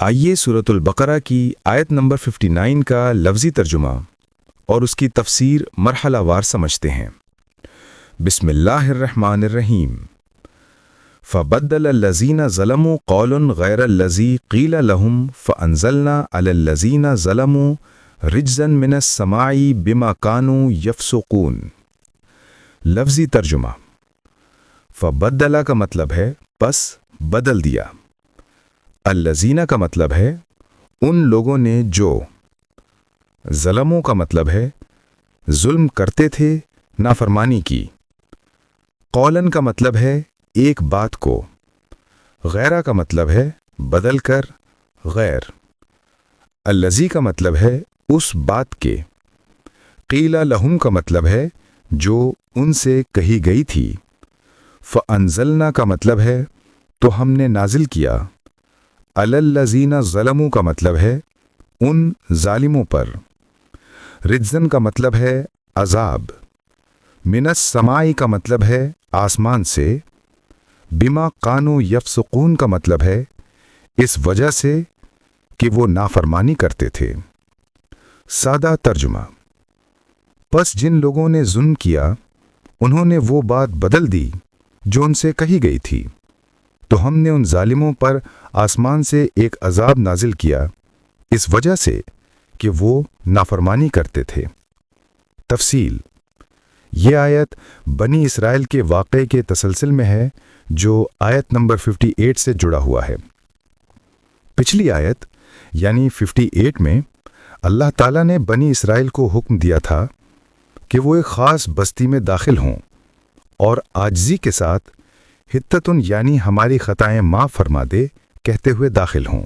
آئیے سورۃ البقرہ کی آیت نمبر 59 کا لفظی ترجمہ اور اس کی تفسیر مرحلہ وار سمجھتے ہیں۔ بسم اللہ الرحمن الرحیم۔ فبدل الذین ظلموا قولا غیر الذی قیل لهم فانزلنا علی الذین ظلموا رجزا من السماء بما كانوا یفسقون۔ لفظی ترجمہ۔ فبدل کا مطلب ہے پس بدل دیا۔ الذین کا مطلب ہے ان لوگوں نے جو۔ ظلموں کا مطلب ہے ظلم کرتے تھے، نافرمانی کی۔ قولن کا مطلب ہے ایک بات کو۔ غیرہ کا مطلب ہے بدل کر، غیر۔ الذی کا مطلب ہے اس بات کے۔ قیل لہم کا مطلب ہے جو ان سے کہی گئی تھی۔ فانزلنا کا مطلب ہے تو ہم نے نازل کیا۔ علی الذین ظلموا کا مطلب ہے ان ظالموں پر۔ رجزن کا مطلب ہے عذاب۔ من السماء کا مطلب ہے آسمان سے۔ بما كانوا یفسقون کا مطلب ہے اس وجہ سے کہ وہ نافرمانی کرتے تھے۔ سادہ ترجمہ۔ پس جن لوگوں نے ظلم کیا انہوں نے وہ بات بدل دی جو ان سے کہی گئی تھی، تو ہم نے ان ظالموں پر آسمان سے ایک عذاب نازل کیا اس وجہ سے کہ وہ نافرمانی کرتے تھے۔ تفصیل۔ یہ آیت بنی اسرائیل کے واقعے کے تسلسل میں ہے جو آیت نمبر 58 سے جڑا ہوا ہے۔ پچھلی آیت یعنی 58 میں اللہ تعالیٰ نے بنی اسرائیل کو حکم دیا تھا کہ وہ ایک خاص بستی میں داخل ہوں اور عاجزی کے ساتھ حتتن یعنی ہماری خطائیں معاف فرما دے کہتے ہوئے داخل ہوں۔